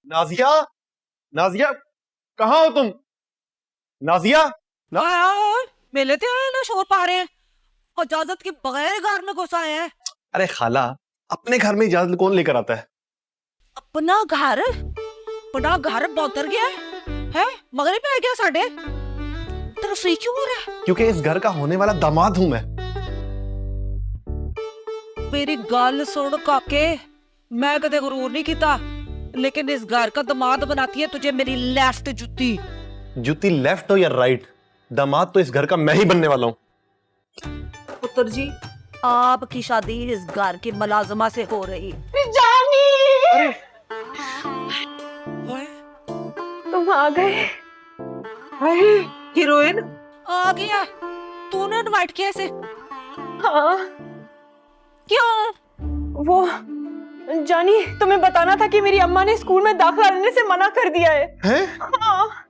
नाजिया, नाजिया, कहाँ हो तुम? नाजिया ना मेले ते आए ना, शोर पा रहे हैं, इजाजत के बगैर घर में घुस आए हैं। अरे खाला, अपने घर में इजाजत कौन लेकर आता है? अपना घर बौतर गया है? मगरिब पे आ गया साढ़े, तेरा फ्री क्यों हो रहा है? क्योंकि इस घर का होने वाला दामाद हूं मैं। मेरी गल सुन काके, मैं कदे गुरूर नहीं किया, लेकिन इस घर का दामाद बनाती है तुझे मेरी लेफ्ट जुत्ती। जुत्ती लेफ्ट हो या राइट, दामाद तो इस घर का मैं ही बनने वाला हूँ। पुत्र जी, आपकी शादी इस घर की मुलाजमा से हो रही। जानी, अरे तुम आ गए। हीरोइन आ गया, तूने इनवाइट किया इसे? हाँ, क्यों? वो जानी, तुम्हें बताना था कि मेरी अम्मा ने स्कूल में दाखिला लेने से मना कर दिया है। हैं? हाँ।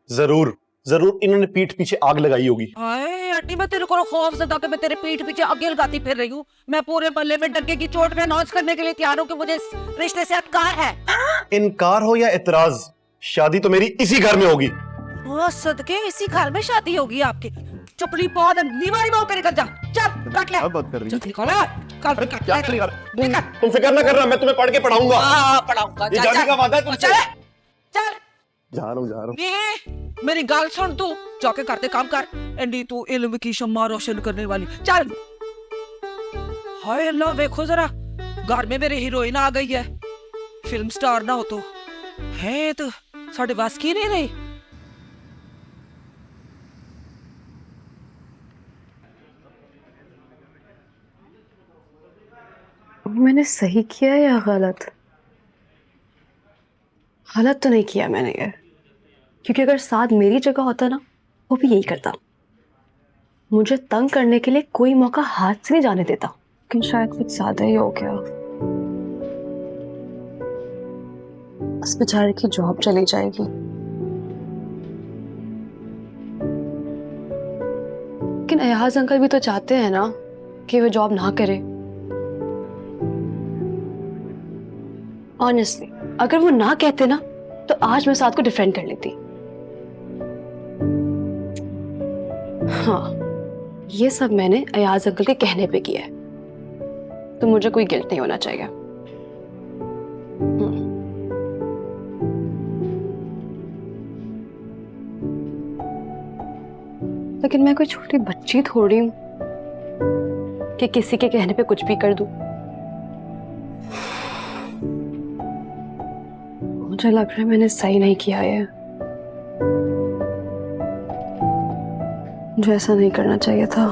जरूर जरूर इन्होंने पीठ पीछे आग लगाई होगी। हाय आंटी, मैं तेरे को खौफ से ताकि मैं तेरे पीठ पीछे आगे लगाती फिर रही हूँ। मैं पूरे मोहल्ले में डंके की चोट में अनाउंस करने के लिए तैयार हूँ कि मुझे इस रिश्ते से इनकार है। इनकार हो या इतराज, शादी तो मेरी इसी घर में होगी। वो सदके इसी घर में शादी होगी आपकी। चुपड़ी पौध नीवारी में होकर निकल जा, चल काट ले। क्या बात कर रही है? जल्दी खोला, काट अरे क्या कर रही है? निकल। तुम फिक्र ना करना, मैं तुम्हें पढ़ के पढ़ाऊंगा। पढ़ाऊंगा, ये जाने का वादा है तुमसे। चल चल। जा रहा हूँ। ये मेरी गाल सुन, तू जाके करते काम कर, एंडी तू इल्म की शम्मा रोशन करने वाली, चल। हाय अल्लाह, देखो जरा, घर में मेरी हीरोइन आ गई है। फिल्म स्टार ना हो तो है तो साढ़े बस की नहीं रही। मैंने सही किया या गलत? गलत तो नहीं किया मैंने ये, क्योंकि अगर साथ मेरी जगह होता ना, वो भी यही करता। मुझे तंग करने के लिए कोई मौका हाथ से नहीं जाने देता, लेकिन शायद कुछ ज्यादा ही हो गया। उस बेचारे की जॉब चली जाएगी। लेकिन अयाज अंकल भी तो चाहते हैं ना कि वो जॉब ना करे। ऑनेस्टली, अगर वो ना कहते ना, तो आज मैं साथ को डिफेंड कर लेती। हाँ, ये सब मैंने अयाज अंकल के कहने पे किया है, तो मुझे कोई गिल्ट नहीं होना चाहिए। लेकिन मैं कोई छोटी बच्ची थोड़ी हूं कि किसी के कहने पे कुछ भी कर दूं। मुझे लग रहा है मैंने सही नहीं किया है। मुझे ऐसा नहीं करना चाहिए था।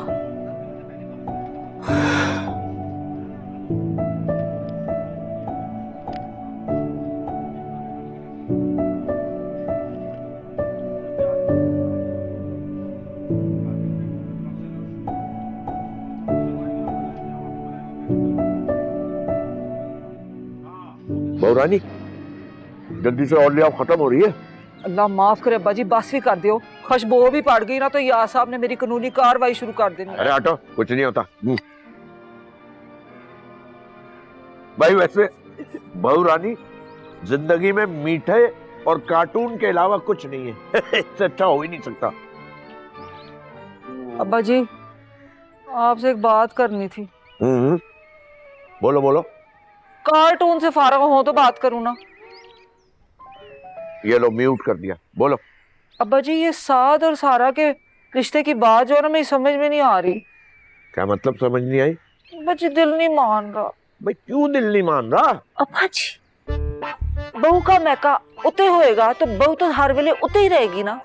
बहुरानी, जल्दी से और ले आओ, खत्म हो रही है। अल्लाह माफ करे अब्बा जी, बस भी कर दियो। खुशबू भी पड़ गई ना तो यार साहब ने मेरी कानूनी कार्रवाई शुरू कर देनी। अरे हटो, कुछ नहीं होता। भाई वैसे बहुरानी, जिंदगी में मीठे और कार्टून के अलावा कुछ नहीं है। इससे अच्छा हो ही नहीं सकता। अब्बा जी, आपसे एक बात करनी थी। बोलो बोलो। कार्टून से फारग हो तो बात करूं ना। ये लो, म्यूट कर दिया, बोलो। अब्बा जी, ये साद और सारा के रिश्ते की बात जो है ना, मेरी समझ में नहीं आ रही। क्या मतलब, समझ नहीं आई? अब्बा जी, दिल नहीं मान रहा। भाई क्यों दिल नहीं मान रहा? अब्बा जी, बहू का मैका उते होएगा तो बहू तो हर वेले उते ही रहेगी ना।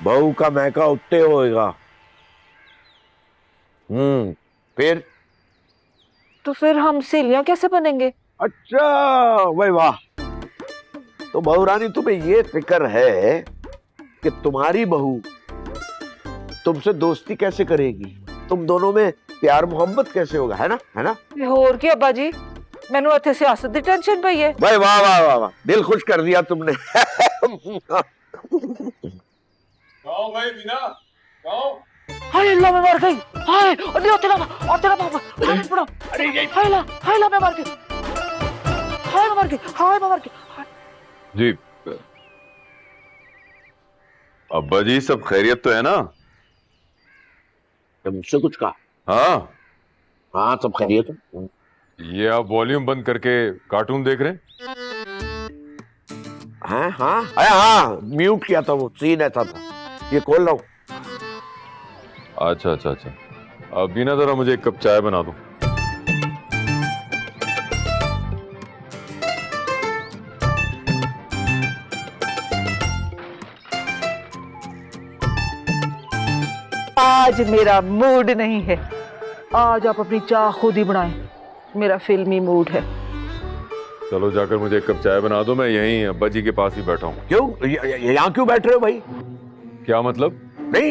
बहू का मैका उत्ते होएगा। फिर तो फिर हम सहेलियां कैसे बनेंगे? अच्छा, भाई वाह। तो बहुरानी, तुम्हें ये फिक्र है कि तुम्हारी बहू तुमसे दोस्ती कैसे करेगी, तुम दोनों में प्यार मोहब्बत कैसे होगा, है ना? है ना? और क्या अब्बा जी, मैनू इत्थे सियासत दी टेंशन पई है। भाई वाह वाह वाह वाह, दिल खुश कर दिया तुमने। गाओ भाई मीना, गाओ। हाय अल्लाह मैं मर गई। हाय और तेरा पापा हाय पड़ा। अरे ये हाय अल्लाह मैं मर गई। हाय मैं मर गई। हाय मैं मर गई। जी अब्बा जी, सब खैरियत तो है ना? मुझसे कुछ कहा? हाँ, हाँ सब खैरियत है। ये आप वॉल्यूम बंद करके कार्टून देख रहे हैं? हाँ हाँ अरे हाँ, म्यूट किया था, वो सीन ऐसा था। ये खोल रहा हूँ। अच्छा अच्छा अच्छा। अब बीना जरा मुझे एक कप चाय बना दो। आज मेरा मूड नहीं है। आज आप अपनी चाह खुद ही बनाएं। मेरा फिल्मी मूड है। चलो जाकर मुझे एक कप चाय बना दो, मैं यहीं अब्बा जी के पास ही बैठा हूँ। क्यों यहाँ क्यों बैठ रहे हो भाई? क्या मतलब? नहीं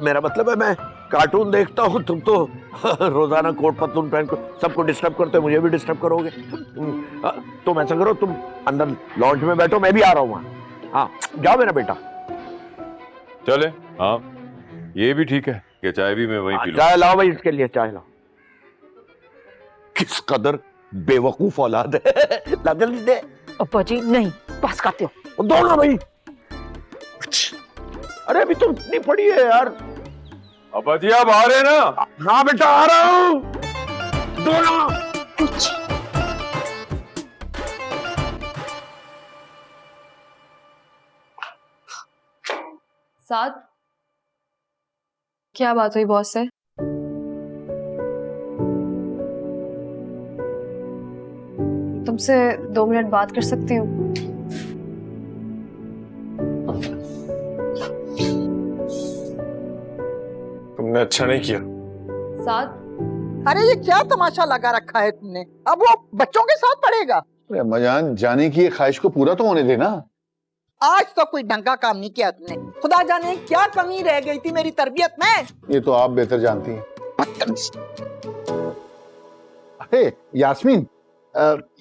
मेरा मतलब है, मैं कार्टून देखता हूँ, तुम तो रोजाना कोट पतलून पहन कर सबको डिस्टर्ब करते हो, मुझे भी डिस्टर्ब करोगे। तुम ऐसा करो, तुम अंदर लॉन्च में बैठो, मैं भी आ रहा हूँ वहाँ। हाँ जाओ मेरा बेटा। चले, हाँ ये भी ठीक है कि चाय भी मैं वहीं पी लूं। चाय लाओ भाई, इसके लिए चाय लाओ। किस कदर बेवकूफ औलाद है। ला जल्दी दे। अब्बा जी नहीं, बस खाते हो। दो ना भाई। अरे अभी तो इतनी पड़ी है यार। अब्बा जी आप आ रहे हैं ना? हाँ बेटा आ रहा हूँ। दो ना। साथ क्या बात हुई बॉस से? तुमसे 2 मिनट बात कर सकती हूँ? तुमने अच्छा नहीं किया। साथ अरे ये क्या तमाशा लगा रखा है तुमने? अब वो बच्चों के साथ पढ़ेगा। अरे अम्माजान, जाने की ये ख्वाहिश को पूरा तो होने देना। आज तो कोई ढंग का काम नहीं किया तुमने। खुदा जाने क्या कमी रह गई थी मेरी तरबियत में। ये तो आप बेहतर जानती हैं। अरे यास्मीन,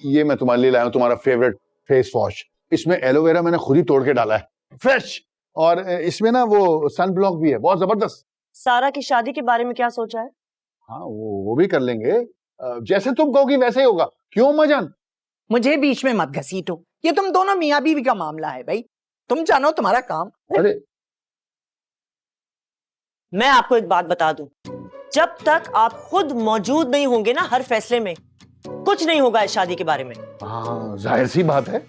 ये मैं तुम्हारे लिए लाया हूँ, तुम्हारा फेवरेट फेस वॉश। इसमें एलोवेरा मैंने खुद ही तोड़ के डाला है, फ्रेश। और इसमें ना वो सन ब्लॉक भी है, बहुत जबरदस्त। सारा की शादी के बारे में क्या सोचा है? हाँ वो भी कर लेंगे। जैसे तुम कहोगी वैसे ही होगा। क्यों अम्माजान? मुझे बीच में मत घसीटो। ये तुम दोनों मियाँ बीवी का मामला है भाई। तुम जानो तुम्हारा काम। अरे मैं आपको एक बात बता दूं, जब तक आप खुद मौजूद नहीं होंगे ना हर फैसले में, कुछ नहीं होगा इस शादी के बारे में। हाँ जाहिर सी बात है।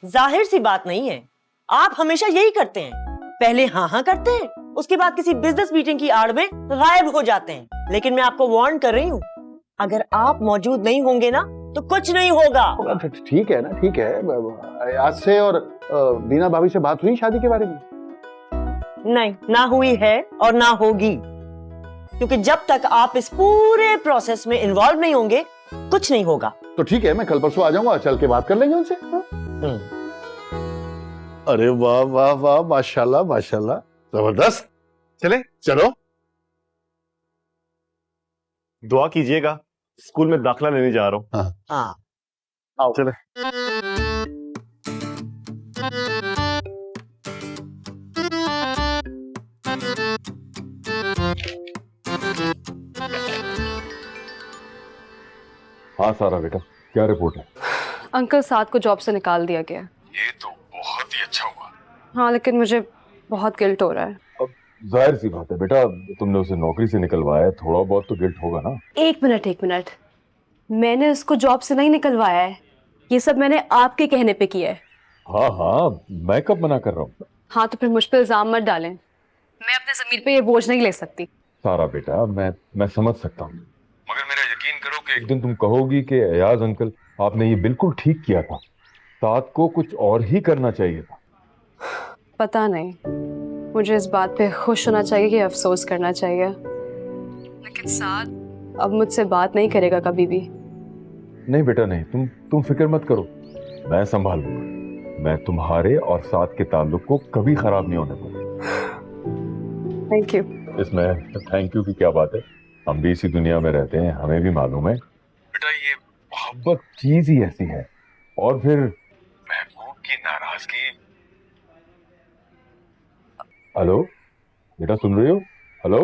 जाहिर सी बात नहीं है, आप हमेशा यही करते हैं। पहले हाँ हाँ करते हैं, उसके बाद किसी बिजनेस मीटिंग की आड़ में गायब हो जाते हैं। लेकिन मैं आपको वार्न कर रही हूँ, अगर आप मौजूद नहीं होंगे ना तो कुछ नहीं होगा। ठीक है ना, ठीक है। आज से और बीना भाभी से बात हुई शादी के बारे में? नहीं, ना हुई है और ना होगी, क्योंकि जब तक आप इस पूरे प्रोसेस में इन्वॉल्व नहीं होंगे कुछ नहीं होगा। तो ठीक है, मैं कल परसों आ जाऊंगा, चल के बात कर लेंगे उनसे। अरे वाह वाह वाह, माशाल्लाह माशाल्लाह, जबरदस्त। चले चलो। दुआ कीजिएगा, स्कूल में दाखिला लेने जा रहा हूँ। हाँ आओ चले। हाँ सारा बेटा, क्या रिपोर्ट है? अंकल साथ को जॉब से निकाल दिया गया। ये तो बहुत ही अच्छा हुआ। हाँ लेकिन मुझे बहुत गिल्ट हो रहा है। अब जाहिर सी बात है बेटा, तुमने उसे नौकरी से निकलवाया है, थोड़ा बहुत तो गिल्ट होगा ना। एक मिनट, मैंने उसको जॉब से नहीं निकलवाया है। ये सब मैंने आपके कहने पे किया है। हाँ हाँ, मैं कब मना कर रहा हूँ? हाँ तो फिर मुझ पे इल्जाम मत डालें। मैं अपने ज़मीर पे ये बोझ नहीं ले सकती। सारा बेटा, मैं समझ सकता हूँ, मगर मेरा यकीन करो कि एक दिन तुम कहोगी कि अयाज अंकल आपने ये बिल्कुल ठीक किया था, साथ को कुछ और ही करना चाहिए था। पता नहीं, मुझे इस बात पे खुश होना चाहिए कि अफसोस करना चाहिए। लेकिन साथ अब मुझसे बात नहीं करेगा कभी भी। नहीं बेटा नहीं, तुम फिक्र मत करो, मैं संभाल लूंगा। मैं तुम्हारे और साथ के ताल्लुक को कभी खराब नहीं होने दूंगा। Thank you. इसमें थैंक यू की क्या बात है, हम भी इसी दुनिया में रहते हैं, हमें भी मालूम है बेटा ये मोहब्बत चीज ही ऐसी है। और फिर महबूब की नाराजगी। हेलो बेटा, सुन रही हो? हेलो।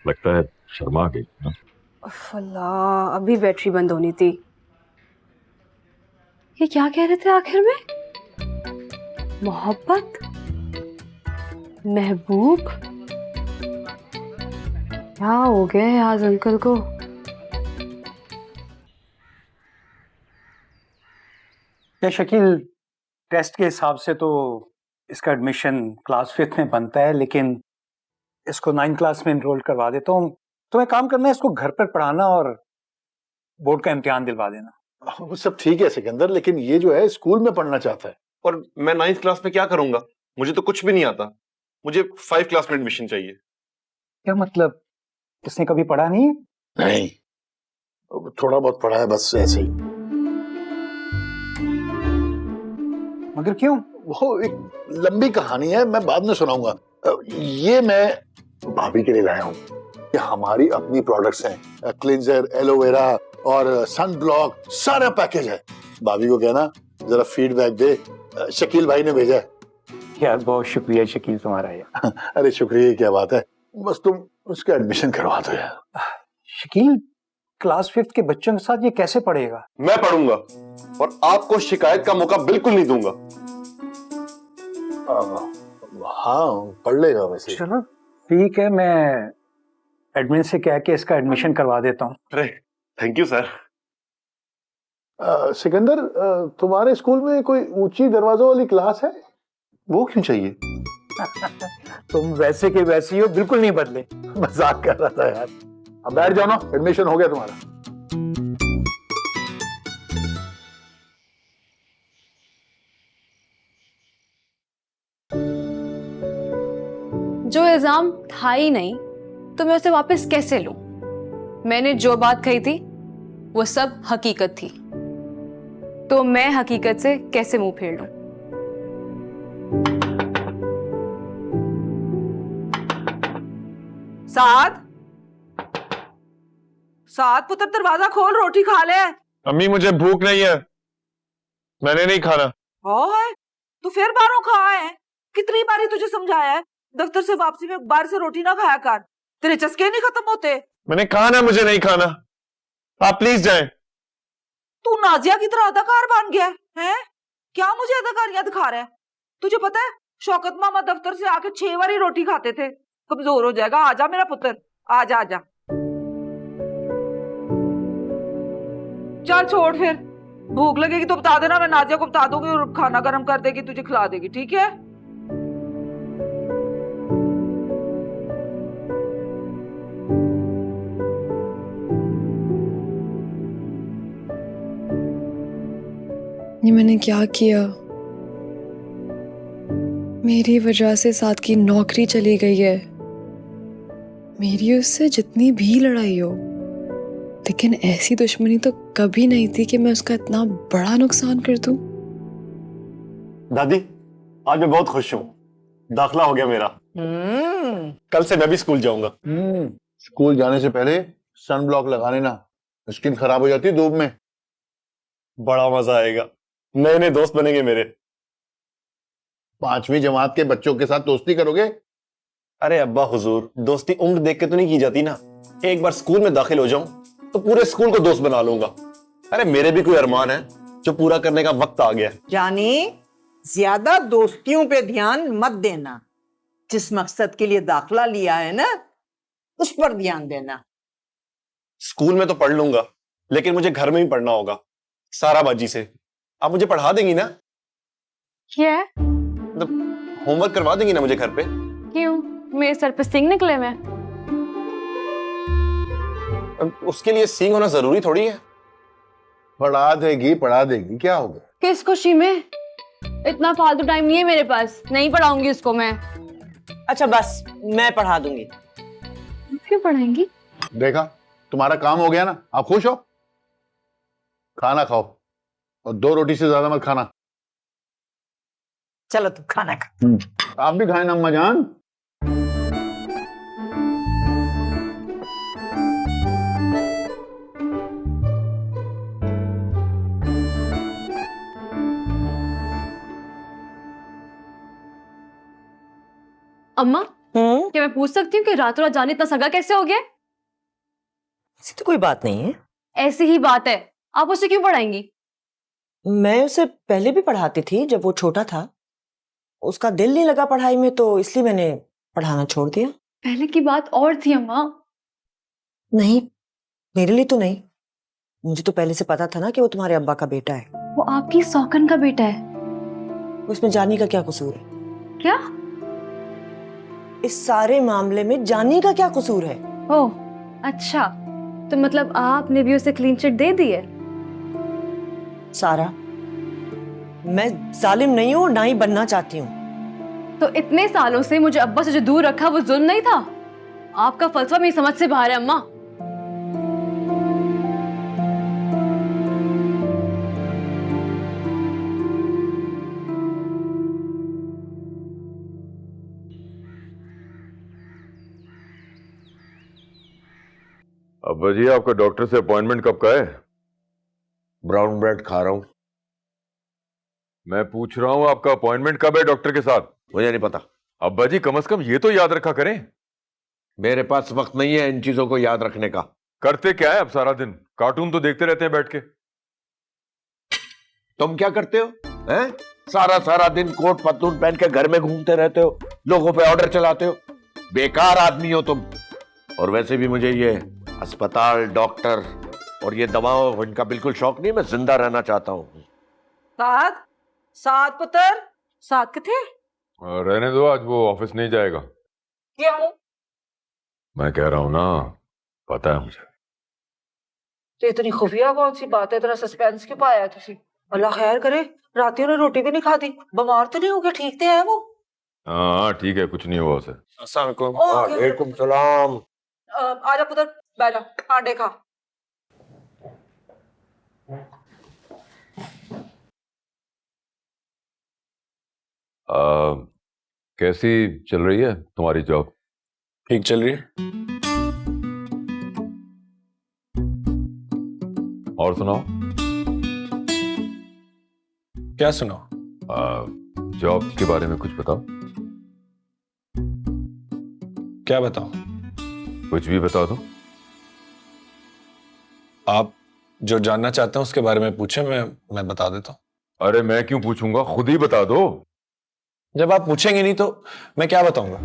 लगता है शर्मा गई ना। अल्लाह, अभी बैटरी बंद होनी थी। ये क्या कह रहे थे आखिर में? मोहब्बत, महबूब, क्या हो गया है आज अंकल को? या शकील, टेस्ट के हिसाब से तो इसका एडमिशन क्लास 5th में बनता है, लेकिन इसको 9th क्लास में एनरोल करवा देता हूँ। तो एक काम करना है, इसको घर पर पढ़ाना और बोर्ड का इम्तिहान दिलवा देना। वो सब ठीक है सिकंदर, लेकिन ये जो है स्कूल में पढ़ना चाहता है। और मैं 9th क्लास में क्या करूंगा? मुझे तो कुछ भी नहीं आता। मुझे 5 क्लास में एडमिशन चाहिए। क्या मतलब, इसने कभी पढ़ा नहीं है? नहीं, थोड़ा बहुत पढ़ा है, बस ऐसे ही। मगर क्यों? वो एक लंबी कहानी है, मैं बाद में सुनाऊंगा। ये मैं भाभी के लिए लाया हूँ। ये हमारी अपनी प्रोडक्ट्स हैं, क्लिंजर, एलोवेरा और सन ब्लॉक, सारा पैकेज है। भाभी को कहना जरा फीडबैक दे, शकील भाई ने भेजा है। यार बहुत शुक्रिया शकील तुम्हारा यार। अरे शुक्रिया, क्या बात है, बस तुम उसका एडमिशन करवा दो यार। शकील, क्लास 5th के बच्चों के साथ ये कैसे पढ़ेगा? मैं पढ़ूंगा और आपको शिकायत का मौका बिल्कुल नहीं दूंगा। हाँ, पढ़ लेगा वैसे। चलो ठीक है, मैं एडमिन से कह के इसका एडमिशन करवा देता हूँ। अरे थैंक यू सर। सिकंदर, तुम्हारे स्कूल में कोई ऊंची दरवाजों वाली क्लास है? वो क्यों चाहिए? तुम वैसे के वैसे ही हो, बिल्कुल नहीं बदले। मजाक कर रहा था यार। अब बैठ जाओ ना, एडमिशन हो गया तुम्हारा। जो इल्जाम था ही नहीं तो मैं उसे वापस कैसे लूं? मैंने जो बात कही थी वो सब हकीकत थी, तो मैं हकीकत से कैसे मुंह फेर लूं? साद, साद पुत्र, दरवाजा खोल, रोटी खा ले। अम्मी मुझे भूख नहीं है, मैंने नहीं खाना। ओए, तू फिर बाहरों खा है? कितनी बारी तुझे समझाया है दफ्तर से वापसी में बाहर से रोटी ना खाया कर, तेरे चस्के नहीं खत्म होते। मैंने कहा ना मुझे नहीं खाना, आप प्लीज जाएं। तू नाजिया की तरह अदाकार बन गया है? क्या मुझे अदाकारियां दिखा रहा है? तुझे पता है शौकत मामा दफ्तर से आके 6 बारी रोटी खाते थे। कमजोर हो जाएगा, आजा मेरा पुत्र, आजा आजा। चल छोड़, फिर भूख लगेगी तो बता देना, मैं नाजिया को बता दूंगी और खाना गर्म कर देगी, तुझे खिला देगी, ठीक है? ये मैंने क्या किया? मेरी वजह से साथ की नौकरी चली गई है। मेरी उससे जितनी भी लड़ाई हो, लेकिन ऐसी दुश्मनी तो कभी नहीं थी कि मैं उसका इतना बड़ा नुकसान कर दूं। दादी, आज मैं बहुत खुश हूँ, दाखिला हो गया मेरा। कल से मैं भी स्कूल जाऊंगा। स्कूल जाने से पहले सन ब्लॉक लगा लेना, स्किन खराब हो जाती है धूप में। बड़ा मजा आएगा, नए नए दोस्त बनेंगे मेरे। 5वीं जमात के बच्चों के साथ दोस्ती करोगे? अरे अब्बा हुजूर, दोस्ती उम्र देख के तो नहीं की जाती ना। एक बार स्कूल में दाखिल हो जाऊं तो पूरे स्कूल को दोस्त बना लूंगा। अरे मेरे भी कोई अरमान है जो पूरा करने का वक्त आ गया है। यानी ज्यादा दोस्तियों पे ध्यान मत देना, जिस मकसद के लिए दाखला लिया है ना उस पर ध्यान देना। स्कूल में तो पढ़ लूंगा, लेकिन मुझे घर में भी पढ़ना होगा, सारा बाजी से। आप मुझे पढ़ा देंगी ना? क्या? मतलब होमवर्क करवा देंगी ना मुझे घर पे? क्यों, मेरे सर पे सिंग निकले मैं? उसके लिए सींग होना जरूरी थोड़ी है। पढ़ा देगी, पढ़ा देगी, क्या हो गया? किस खुशी में? इतना फालतू टाइम नहीं है मेरे पास, नहीं पढ़ाऊंगी उसको मैं। अच्छा बस, मैं पढ़ा दूंगी। क्यों पढ़ाएंगी? देखा, तुम्हारा काम हो गया ना, आप खुश हो? खाना खाओ और 2 रोटी से ज्यादा मत खाना। चलो तू खाना खा। आप भी खाए ना अम्मा जान। अम्मा, क्या मैं पूछ सकती हूँ कि रातों रात जाने इतना सगा कैसे हो गया? ऐसी तो कोई बात नहीं है। ऐसी ही बात है, आप उसे क्यों पढ़ाएंगी? मैं उसे पहले भी पढ़ाती थी जब वो छोटा था। उसका दिल नहीं लगा पढ़ाई में, तो इसलिए मैंने पढ़ाना छोड़ दिया। पहले की बात और थी अम्मा। नहीं, मेरे लिए तो नहीं। मुझे तो पहले से पता था ना कि वो तुम्हारे अब्बा का बेटा है। वो आपकी सौकन का बेटा है। उसमें जानी का क्या कसूर है? क्या? इस सारे मामले में जानी का क्या कसूर है? ओह अच्छा, तो मतलब आपने भी उसे क्लीन चिट दे दी है? सारा, मैं जालिम नहीं हूं, ना ही बनना चाहती हूँ। तो इतने सालों से मुझे अब्बा से जो दूर रखा वो जुल्म नहीं था? आपका फलसफा मेरी समझ से बाहर है अम्मा। अब्बा जी, आपका डॉक्टर से अपॉइंटमेंट कब का है? ब्राउन ब्रेड खा रहा हूं। मैं पूछ रहा हूं आपका अपॉइंटमेंट कब है डॉक्टर के साथ? मुझे नहीं पता। अब्बा जी, कम से कम ये तो याद रखा करें। मेरे पास वक्त नहीं है इन चीजों को याद रखने का। करते क्या है अब सारा दिन? कार्टून तो देखते रहते हैं बैठ के। तुम क्या करते हो? हैं? सारा सारा दिन कोट पतलून पहन के घर में घूमते रहते हो, लोगों पे ऑर्डर चलाते हो। बेकार आदमी हो तुम। और वैसे भी मुझे ये अस्पताल, डॉक्टर और ये दवाओं, इनका बिल्कुल शौक नहीं। मैं जिंदा रहना चाहता हूँ। साथ साथ पुत्र, साथ किथे? रहने दो, आज वो ऑफिस नहीं जाएगा। क्यों? मैं कह रहा हूं ना, पता है मुझे। तो इतनी खुफिया कौन सी बात है, इतना सस्पेंस क्यों पाया है तुसी? अल्लाह खैर करे, रातियों ने रोटी भी नहीं खाती। बीमार तो नहीं हो गया? ठीक तो है वो? हाँ ठीक है, कुछ नहीं हुआ उसे। वालेकुम सलाम। आजा पुत्र, बैठ जा, आंडे खा। कैसी चल रही है तुम्हारी जॉब? ठीक चल रही है। और सुनाओ। क्या सुनाओ? जॉब के बारे में कुछ बताओ। क्या बताओ? कुछ भी बता दो। आप जो जानना चाहते हैं उसके बारे में पूछे, मैं बता देता हूँ। अरे मैं क्यों पूछूंगा, खुद ही बता दो। जब आप पूछेंगे नहीं तो मैं क्या बताऊंगा?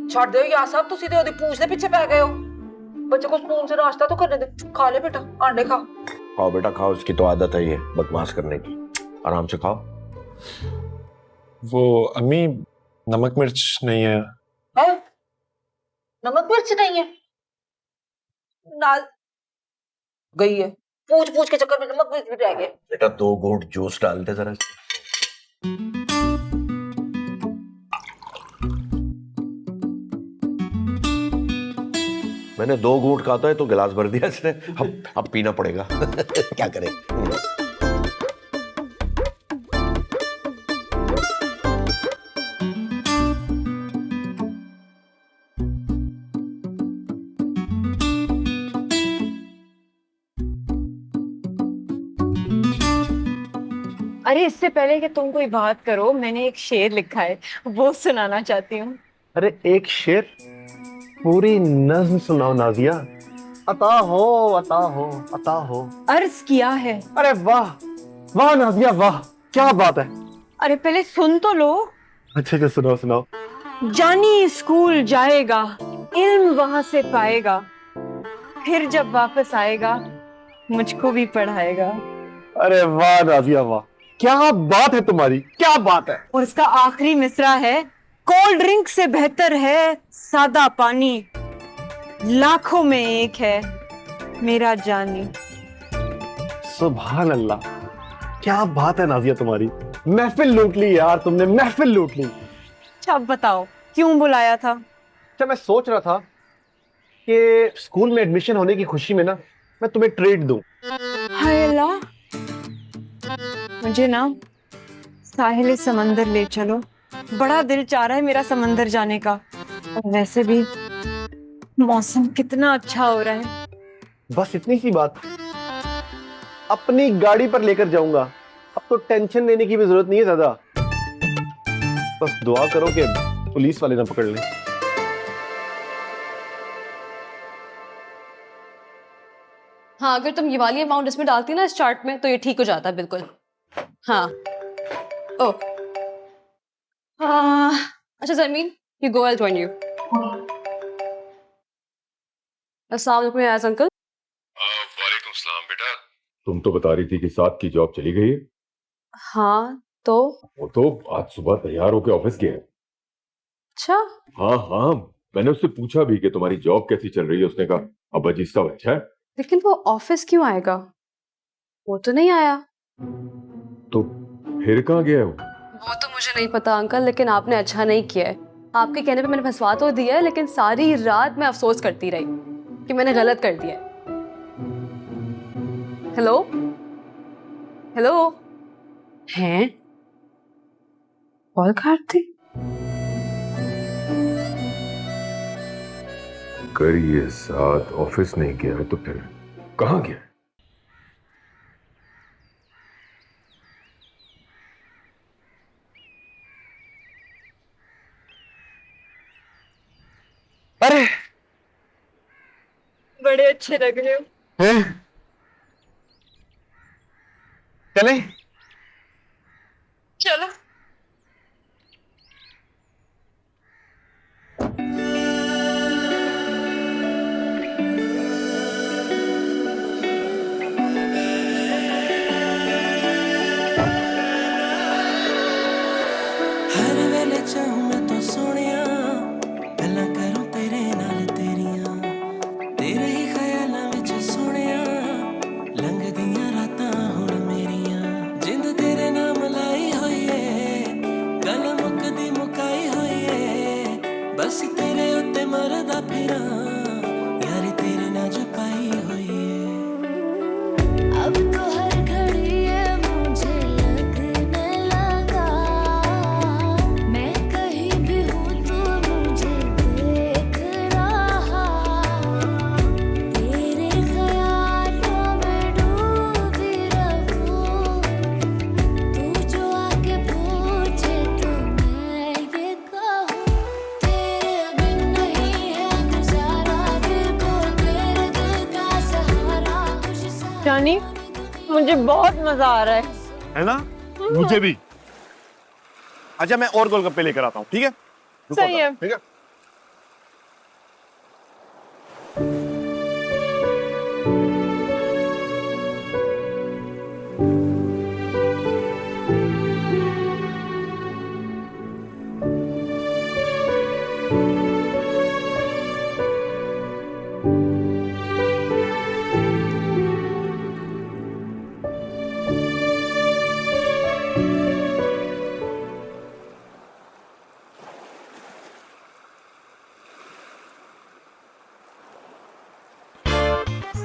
छोड़ दो यार साहब, तुसी तो पूछने पीछे पै गए हो। बच्चे को स्कूल से नाश्ता तो करने दे। खा ले बेटा, आंडे खा। खाओ बेटा खाओ, उसकी तो आदत है ये बकवास करने की। आराम से खाओ। वो अम्मी, नमक मिर्च नहीं है। है? नमक मिर्च नहीं है? ना गई है, पूछ पूछ के चक्कर में नमक मिर्च भी रह गया। बेटा 2 घूंट जूस डाल दे जरा। मैंने 2 घूंट खाता है तो गिलास भर दिया इसने। अब पीना पड़ेगा। क्या करें? अरे इससे पहले कि तुम कोई बात करो, मैंने एक शेर लिखा है, वो सुनाना चाहती हूँ। अरे एक शेर? पूरी नज्म सुनाओ नाजिया। अता हो अता हो अता हो। अर्ज किया है। अरे वाह वाह नाजिया वाह, क्या बात है। अरे पहले सुन तो लो। अच्छा सुनाओ सुनाओ। जानी स्कूल जाएगा, इल्म वहां से पाएगा, फिर जब वापस आएगा मुझको भी पढ़ाएगा। अरे वाह नाजिया वाह, क्या बात है तुम्हारी, क्या बात है। और इसका आखिरी मिसरा है, कोल्ड ड्रिंक से बेहतर है सादा पानी, लाखों में एक है मेरा जानी। सुभान अल्लाह, क्या बात है नाजिया तुम्हारी। महफिल लूट ली यार तुमने, महफिल लूट ली। अच्छा अब बताओ क्यों बुलाया था? अच्छा मैं सोच रहा था कि स्कूल में एडमिशन होने की खुशी में ना मैं तुम्हें ट्रीट दूं। हाय अल्लाह, मुझे ना साहिल समंदर ले चलो, बड़ा दिल चाह रहा है मेरा समंदर जाने का। और वैसे भी मौसम कितना अच्छा हो रहा है। बस इतनी सी बात, अपनी गाड़ी पर लेकर जाऊंगा। अब तो टेंशन लेने की भी जरूरत नहीं है ज्यादा। बस दुआ करो कि पुलिस वाले ना पकड़ लें। हाँ, अगर तुम ये वाली अमाउंट इसमें डालती ना इस चार्ट में तो ये ठीक हो जाता बिल्कुल। हाँ। ओ। अच्छा ज़मीन, you go, I'll join you. अस्सलाम वालेकुम याज़ अंकल। वालेकुम सलाम बेटा। तुम तो बता रही थी कि साथ की जॉब चली गई है। हाँ, तो? वो तो आज सुबह तैयार होके ऑफिस गया है। अच्छा। हाँ हाँ, मैंने उससे पूछा भी कि तुम्हारी जॉब कैसी चल रही है। उसने कहा अब्बा जी सब अच्छा है। लेकिन वो ऑफिस क्यों आएगा? वो तो नहीं आया। तो फिर कहाँ गया है वो? वो तो मुझे नहीं पता अंकल, लेकिन आपने अच्छा नहीं किया है। आपके कहने पे मैंने फंसवा तो दिया है, लेकिन सारी रात मैं अफसोस करती रही कि मैंने गलत कर दिया है। हेलो हेलो, हैं? कॉल काटती? अगर ये साथ ऑफिस नहीं गया है तो फिर कहाँ गया है? अरे बड़े अच्छे लग रहे हो। हैं? चले? चलो। हर वेले चाहूं मैं तो सोनिया गल्लां करूं तेरे नाल तेरियां तेरे ही ख्यालां विच सोनिया लंघदियां रातां हुण मेरियां जिंद तेरे नाम लाई होई है गल मुकदी मुकाई होई है बस तेरे उत्ते मरदा फिरां यारी तेरे नाल जो पाई होई है अब तो हर घड़ी है मुझे लगने लगा मैं कहीं भी हूँ तू मुझे देख रहा तेरे ख्यालों में डूबी रहूं तू जो आके पूछे तो मैं ये कहूँ तेरे बिन नहीं है गुजारा दिल को तेरे दिल का सहारा जानी, मुझे बहुत मजा आ रहा है ना? मुझे भी। अच्छा मैं और गोलगप्पे लेकर आता हूँ, ठीक है? रुको सही है। ठीक है।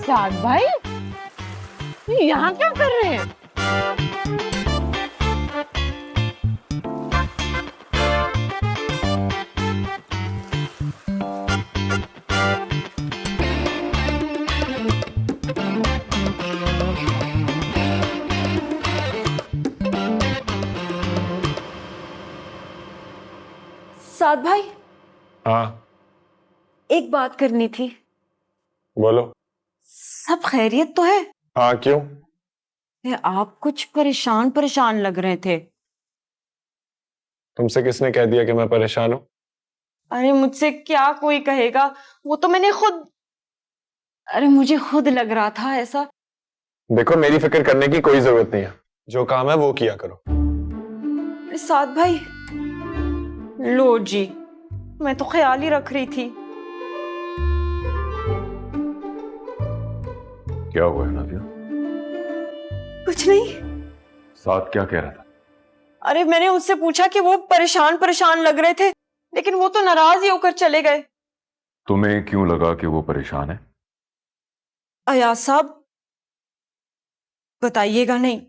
साथ भाई, यहाँ क्या कर रहे हैं? साथ भाई, हाँ एक बात करनी थी। बोलो। सब खैरियत तो है? हाँ क्यों? आप कुछ परेशान परेशान लग रहे थे। तुमसे किसने कह दिया कि मैं परेशान हूँ? अरे मुझसे क्या कोई कहेगा, वो तो मैंने खुद, अरे मुझे खुद लग रहा था ऐसा। देखो मेरी फिक्र करने की कोई जरूरत नहीं है, जो काम है वो किया करो। अरे साथ भाई, लो जी, मैं तो ख्याल ही रख रही थी। क्या हुआ है नादिया? कुछ नहीं। साथ क्या कह रहा था? अरे मैंने उससे पूछा कि वो परेशान परेशान लग रहे थे, लेकिन वो तो नाराज ही होकर चले गए। तुम्हें क्यों लगा कि वो परेशान है? अयाज साहब, बताइएगा नहीं,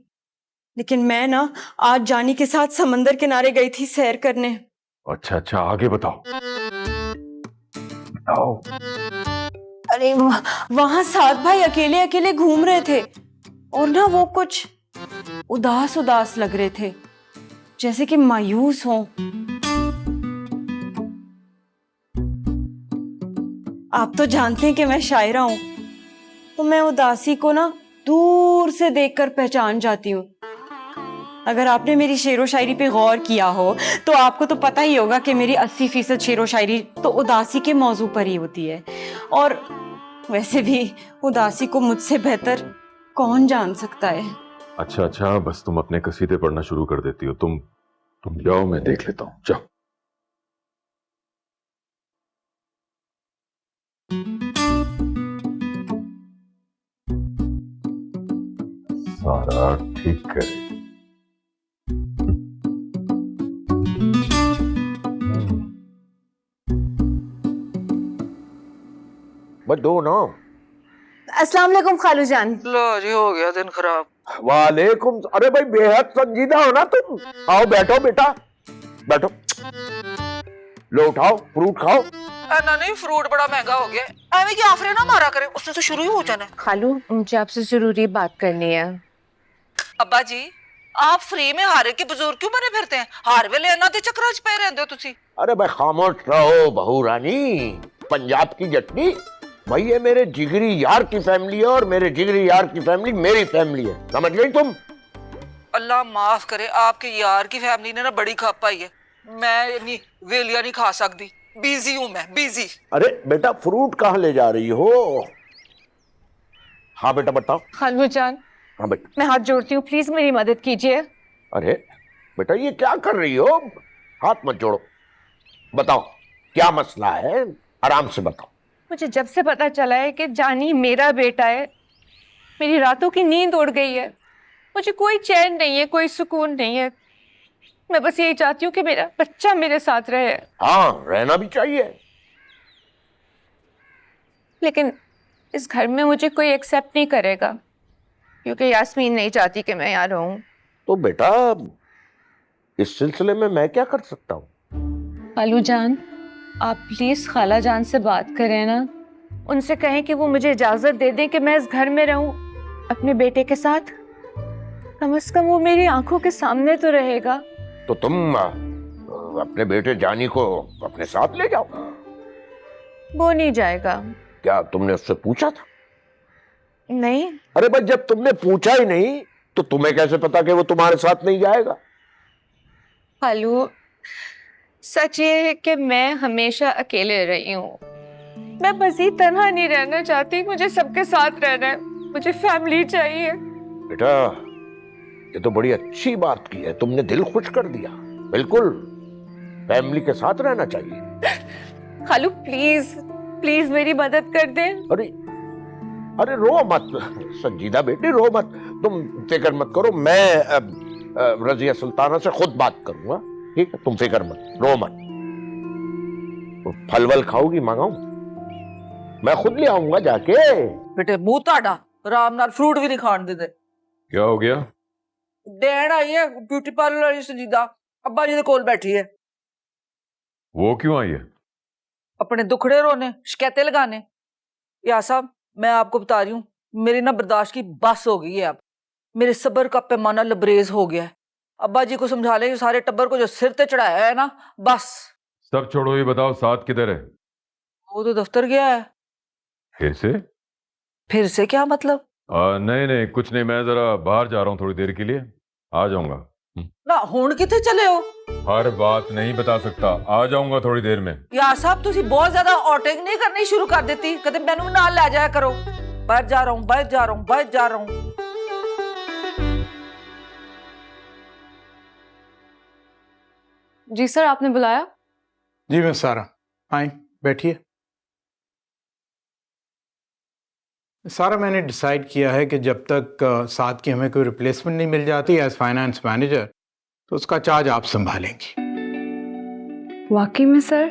लेकिन मैं ना आज जानी के साथ समंदर किनारे गई थी सैर करने। अच्छा अच्छा, आगे बताओ बताओ। अरे वहां साथ भाई अकेले अकेले घूम रहे थे और ना वो कुछ उदास उदास लग रहे थे, जैसे कि मायूस हों। आप तो जानते हैं कि मैं शायरा हूं, तो मैं उदासी को ना दूर से देखकर पहचान जाती हूँ। अगर आपने मेरी शेरो शायरी पे गौर किया हो तो आपको तो पता ही होगा कि मेरी 80% शेरो शायरी तो उदासी के मौजू पर ही होती है। और वैसे भी उदासी को मुझसे बेहतर कौन जान सकता है। अच्छा अच्छा, बस तुम अपने कसीदे पढ़ना शुरू कर देती हो। तुम जाओ, मैं देख लेता हूँ, जाओ। सारा ठीक करे। बस दो ना। अस्सलाम वालेकुम खालू जान। लो जी, हो गया दिन खराब। वालेकुम। अरे भाई बेहद संजीदा हो ना तुम। आओ बैठो बेटा, बैठो। लो उठाओ, फ्रूट खाओ। ना नहीं, फ्रूट बड़ा महंगा हो गया। एਵੇਂ क्या आफरे ना मारा करे, उससे तो शुरू ही हो जाना है। खालू मुझे आपसे जरूरी बात करनी है। अब्बा जी, आप फ्री में हारे के बुजुर्ग क्यों बने फिरते हैं? हार वेले इन्हां दे चक्करां च पए रहंदे हो तुसी। अरे भाई खामोश रहो बहू रानी। पंजाब की जटनी भाई, ये मेरे जिगरी यार की फैमिली है और मेरे जिगरी यार की फैमिली मेरी फैमिली है, समझ गई तुम? अल्लाह माफ करे, आपके यार की फैमिली ने ना बड़ी खप पाई है। मैं नहीं वेलिया नहीं खा सकती, बिजी हूं मैं, बिजी। अरे बेटा फ्रूट कहाँ ले जा रही हो? हाँ बेटा बताओ। खालू जान, हाँ बेटा। मैं हाथ जोड़ती हूँ, प्लीज मेरी मदद कीजिए। अरे बेटा ये क्या कर रही हो? हाथ मत जोड़ो, बताओ क्या मसला है, आराम से बताओ। मुझे जब से पता चला है कि जानी मेरा बेटा है, मेरी रातों की नींद उड़ गई है। मुझे कोई चैन नहीं है, कोई सुकून नहीं है। मैं बस यही चाहती हूँ कि मेरा बच्चा मेरे साथ रहे। हाँ रहना भी चाहिए, लेकिन इस घर में मुझे कोई एक्सेप्ट नहीं करेगा, क्योंकि यास्मीन नहीं चाहती कि मैं यहाँ रहूं। तो बेटा इस सिलसिले में मैं क्या कर सकता हूँ? खालू जान, आप प्लीज खाला जान से बात करें ना। उनसे कहें कि वो मुझे इजाजत दे दें कि मैं इस घर में रहूं अपने बेटे के साथ। कम से कम वो मेरी आंखों के सामने तो रहेगा। तो तुम अपने बेटे जानी को अपने साथ ले जाओ। वो नहीं जाएगा। क्या तुमने उससे पूछा था? नहीं। अरे बस जब तुमने पूछा ही नहीं तो तुम्हें कैसे पता कि वो तुम्हारे साथ नहीं जाएगा? खालू, सच ये है कि मैं हमेशा अकेले रही हूँ। मैं मज़ीद तन्हा नहीं रहना चाहती, मुझे सबके साथ रहना है, मुझे फैमिली चाहिए। बेटा ये तो बड़ी अच्छी बात की है, तुमने दिल खुश कर दिया। बिल्कुल फैमिली के साथ रहना चाहिए। खालू प्लीज प्लीज मेरी मदद कर दें। अरे अरे रो मत संजीदा बेटी, रो मत, तुम फिक्र मत करो। मैं रजिया सुल्ताना से खुद बात करूंगा, ठीक है? तुम फिक्र मत, रो मत। तो फल वल खाओगी, मंगाऊं? मैं खुद ले आऊंगा जाके। बेटे मुंह ताड़ा, आराम नाल फ्रूट भी नहीं खान देते। क्या हो गया? डैन आई है ब्यूटी पार्लर वाली संजीदा, अब्बा जी दे कोल बैठी है। वो क्यों आई है? अपने दुखड़े रोने, शिकायतें लगाने। या साहब मैं आपको बता रही हूँ, मेरी ना बर्दाश्त की बस हो गई है। अब मेरे सब्र का पैमाना लबरेज हो गया है। अब्बा जी को समझा ले, सारे टब्बर को जो सिर पे चढ़ाया है ना, बस। सब छोड़ो, ये बताओ साथ किधर है? वो तो दफ्तर गया है। फिर से? फिर से क्या मतलब? नहीं नहीं कुछ नहीं, मैं जरा बाहर जा रहा हूँ थोड़ी देर के लिए, आ जाऊंगा। ना हुण किथे चले हो? हर बात नहीं बता सकता, आ जाऊंगा थोड़ी देर में। यार साहब तुसी बहुत ज्यादा ऑटिंग नहीं करनी शुरू कर देती, कदे मैनू नाल ले जाया करो। बाहर जा रहा हूँ, बाहर जा रहा हूँ, बाहर जा रहा हूँ। जी सर, आपने बुलाया? जी मैं सारा, आए बैठिए। सारा मैंने डिसाइड किया है कि जब तक साथ की हमें कोई रिप्लेसमेंट नहीं मिल जाती एज फाइनेंस मैनेजर, तो उसका चार्ज आप संभालेंगी। वाकई में sir?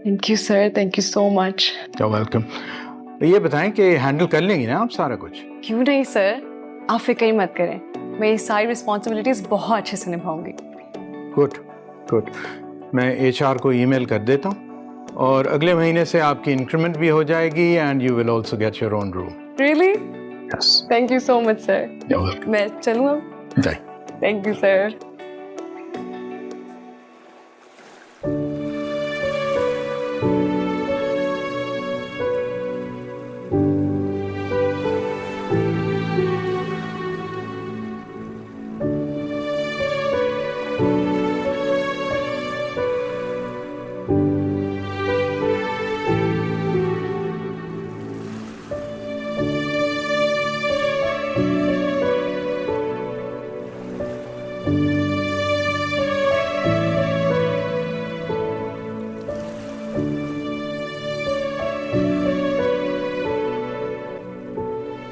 Thank you sir, thank you so much. You welcome. तो ये बताएं कि हैंडल कर लेंगी ना आप सारा कुछ? क्यों नहीं सर, आप फिक्र ही मत करें, मैं ये सारी रिस्पॉन्सिबिलिटीज बहुत अच्छे से निभाऊंगी। Good good. मैं एचआर को ईमेल कर देता हूँ और अगले महीने से आपकी इंक्रीमेंट भी हो जाएगी and you will also get your own room. Really? Yes. Thank you so much sir. You welcome. मैं चलूँ अब? जाइए। Thank you sir.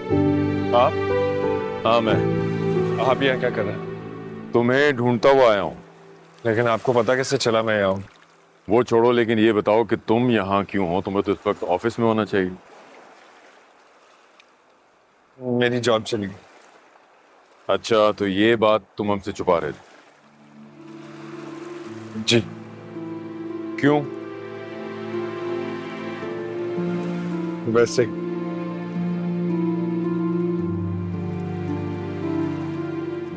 आप? हाँ मैं। आप यहाँ क्या कर रहे हैं? तुम्हें ढूंढता हुआ आया हूँ। लेकिन आपको पता कैसे चला मैं यहाँ हूँ? वो छोड़ो, लेकिन ये बताओ कि तुम यहाँ क्यों हो? तुम्हें तो इस वक्त ऑफिस में होना चाहिए। मेरी जॉब चली गई। अच्छा, तो ये बात तुम हमसे छुपा रहे थे? जी। क्यों? वैसे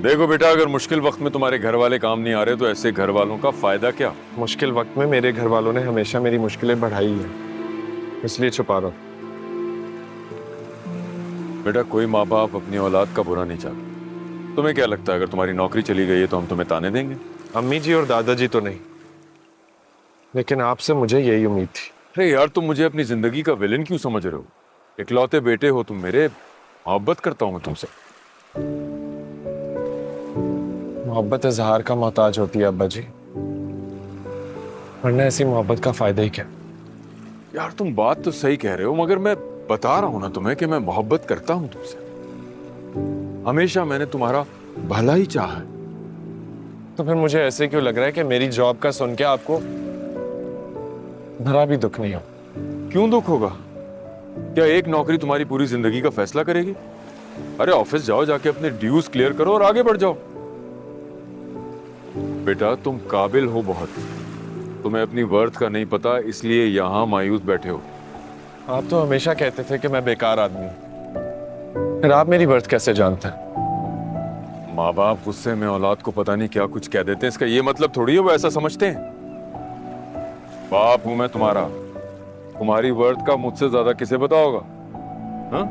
देखो बेटा, अगर मुश्किल वक्त में तुम्हारे घर वाले काम नहीं आ रहे तो ऐसे घर वालों का फायदा क्या? मुश्किल वक्त में मेरे घर वालों ने हमेशा मेरी मुश्किलें बढ़ाई है, इसलिए छुपा रहा हूं। बेटा, कोई माँ बाप अपनी औलाद का बुरा नहीं चाहते। तुम्हें क्या लगता है अगर तुम्हारी नौकरी चली गई है तो हम तुम्हें ताने देंगे? अम्मी जी और दादाजी तो नहीं, लेकिन आपसे मुझे यही उम्मीद थी। अरे यार, तुम मुझे अपनी जिंदगी का विलेन क्यों समझ रहे हो? इकलौते बेटे हो तुम मेरे, मोहब्बत करता हूं मैं तुमसे। मोहब्बत इजहार का मोहताज होती है अब्बा जी, वरना ऐसी मोहब्बत का फायदा ही क्या? यार तुम बात तो सही कह रहे हो, मगर मैं बता रहा हूं ना तुम्हें कि मैं मोहब्बत करता हूं तुमसे। हमेशा मैंने तुम्हारा भला ही चाहा है। तो फिर मुझे ऐसे क्यों लग रहा है कि मेरी जॉब का सुन के आपको जरा भी दुख नहीं हो? क्यों दुख होगा? क्या एक नौकरी तुम्हारी पूरी जिंदगी का फैसला करेगी? अरे ऑफिस जाओ, जाके अपने ड्यूज क्लियर करो और आगे बढ़ जाओ। बेटा, तुम काबिल हो बहुत, तुम्हें अपनी वर्थ का नहीं पता, इसलिए यहां मायूस बैठे हो। आप तो हमेशा कहते थे कि मैं बेकार आदमी हूं, फिर आप मेरी वर्थ कैसे जानते हैं? माँ बाप गुस्से में औलाद को पता नहीं क्या कुछ कह देते हैं, इसका ये मतलब थोड़ी है वो ऐसा समझते हैं। बाप हूं मैं तुम्हारा, तुम्हारी वर्थ का मुझसे ज्यादा किसे पता होगा? हाँ?